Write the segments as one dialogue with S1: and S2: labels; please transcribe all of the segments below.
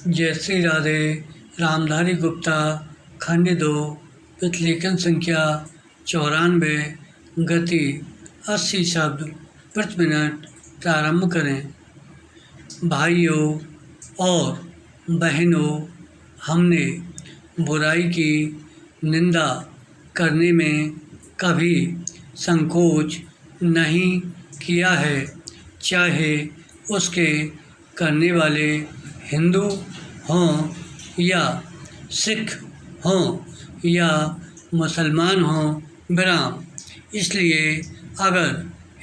S1: जय श्री राधे। रामधारी गुप्ता, खंड 2, प्रतिलेखन संख्या 94, गति 80 शब्द प्रति मिनट। प्रारंभ करें। भाइयों और बहनों, हमने बुराई की निंदा करने में कभी संकोच नहीं किया है, चाहे उसके करने वाले हिंदू हों या सिख हों या मुसलमान हों ब्राह्मण। इसलिए अगर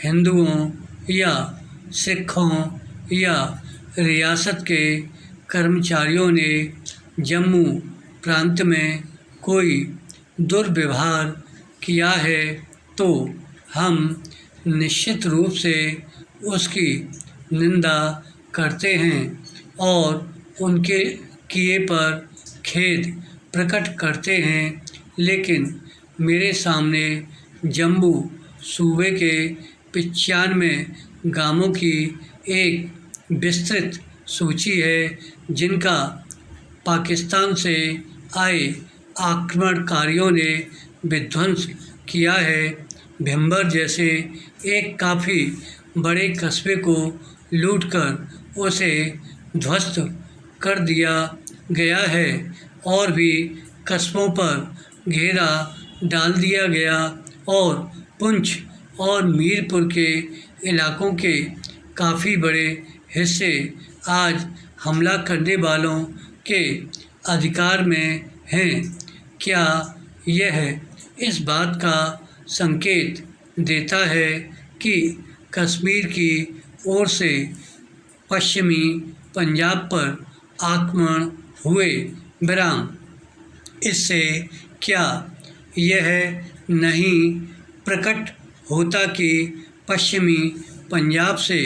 S1: हिंदुओं या सिखों या रियासत के कर्मचारियों ने जम्मू प्रांत में कोई दुर्व्यवहार किया है तो हम निश्चित रूप से उसकी निंदा करते हैं और उनके किए पर खेद प्रकट करते हैं। लेकिन मेरे सामने जम्मू सूबे के 95 गांवों की एक विस्तृत सूची है जिनका पाकिस्तान से आए आक्रमणकारियों ने विध्वंस किया है। भिंबर जैसे एक काफ़ी बड़े कस्बे को लूटकर उसे ध्वस्त कर दिया गया है और भी कस्बों पर घेरा डाल दिया गया और पुंछ और मीरपुर के इलाकों के काफ़ी बड़े हिस्से आज हमला करने वालों के अधिकार में हैं। क्या यह इस बात का संकेत देता है कि कश्मीर की ओर से पश्चिमी पंजाब पर आक्रमण हुए ब्राह्मण? इससे क्या यह नहीं प्रकट होता कि पश्चिमी पंजाब से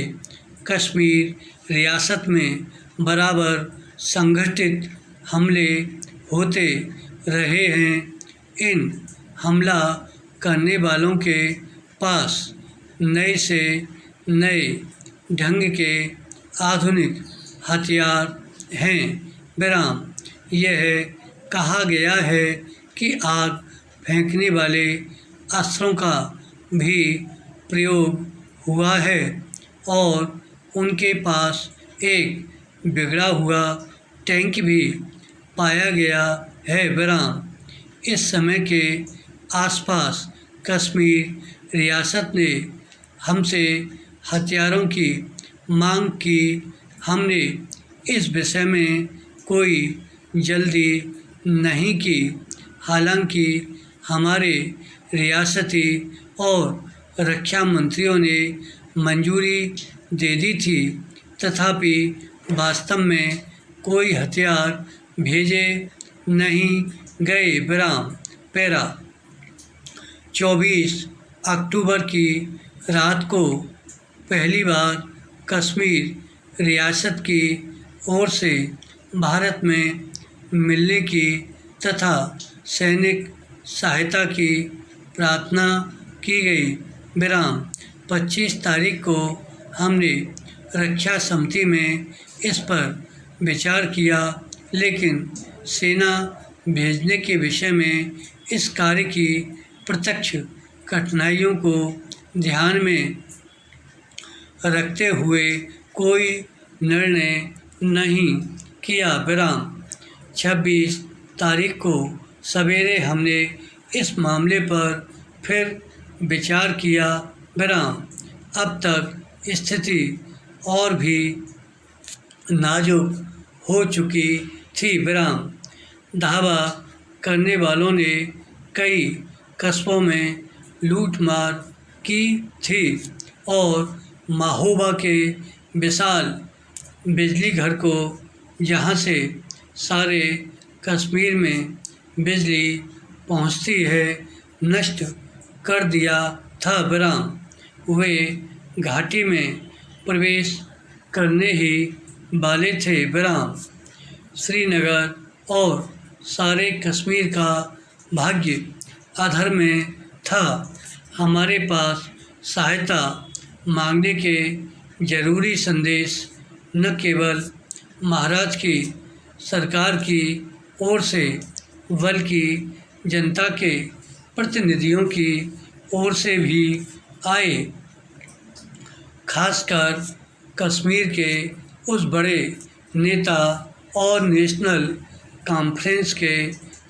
S1: कश्मीर रियासत में बराबर संगठित हमले होते रहे हैं? इन हमला करने वालों के पास नए से नए ढंग के आधुनिक हथियार हैं ब्राह्मण। यह कहा गया है कि आग फेंकने वाले अस्त्रों का भी प्रयोग हुआ है और उनके पास एक बिगड़ा हुआ टैंक भी पाया गया है ब्राह्मण। इस समय के आसपास कश्मीर रियासत ने हमसे हथियारों की मांग की। हमने इस विषय में कोई जल्दी नहीं की। हालांकि हमारे रियासती और रक्षा मंत्रियों ने मंजूरी दे दी थी, तथापि वास्तव में कोई हथियार भेजे नहीं गए ब्राह्मण। पैरा 24 अक्टूबर की रात को पहली बार कश्मीर रियासत की ओर से भारत में मिलने की तथा सैनिक सहायता की प्रार्थना की गई ब्राह्मण। 25 तारीख को हमने रक्षा समिति में इस पर विचार किया, लेकिन सेना भेजने के विषय में इस कार्य की प्रत्यक्ष कठिनाइयों को ध्यान में रखते हुए कोई निर्णय नहीं किया ब्राह्मण। 26 तारीख को सवेरे हमने इस मामले पर फिर विचार किया ब्राह्मण। अब तक स्थिति और भी नाजुक हो चुकी थी ब्राह्मण। धावा करने वालों ने कई कस्बों में लूटमार की थी और महोबा के विशाल बिजली घर को, जहां से सारे कश्मीर में बिजली पहुंचती है, नष्ट कर दिया था ब्राह्मण। वे घाटी में प्रवेश करने ही वाले थे ब्राह्मण। श्रीनगर और सारे कश्मीर का भाग्य अधर में था। हमारे पास सहायता मांगने के जरूरी संदेश न केवल महाराज की सरकार की ओर से बल्कि जनता के प्रतिनिधियों की ओर से भी आए। खासकर कश्मीर के उस बड़े नेता और नेशनल कॉन्फ्रेंस के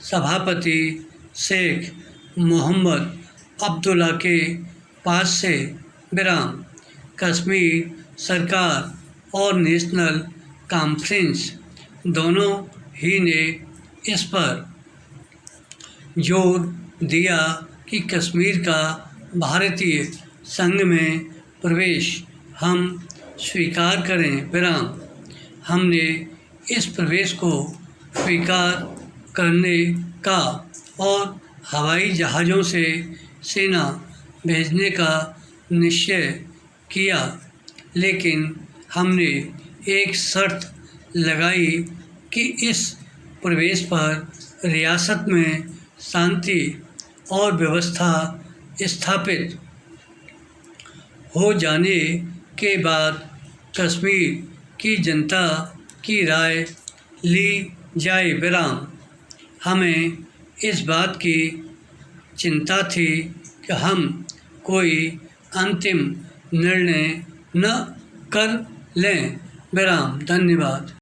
S1: सभापति शेख मोहम्मद अब्दुल्ला के पास से विराम। कश्मीर सरकार और नेशनल कॉन्फ्रेंस दोनों ही ने इस पर जोर दिया कि कश्मीर का भारतीय संघ में प्रवेश हम स्वीकार करें विराम। हमने इस प्रवेश को स्वीकार करने का और हवाई जहाज़ों से सेना भेजने का निश्चय किया, लेकिन हमने एक शर्त लगाई कि इस प्रवेश पर रियासत में शांति और व्यवस्था स्थापित हो जाने के बाद कश्मीर की जनता की राय ली जाए विराम। हमें इस बात की चिंता थी कि हम कोई अंतिम निर्णय न कर लें विराम। धन्यवाद।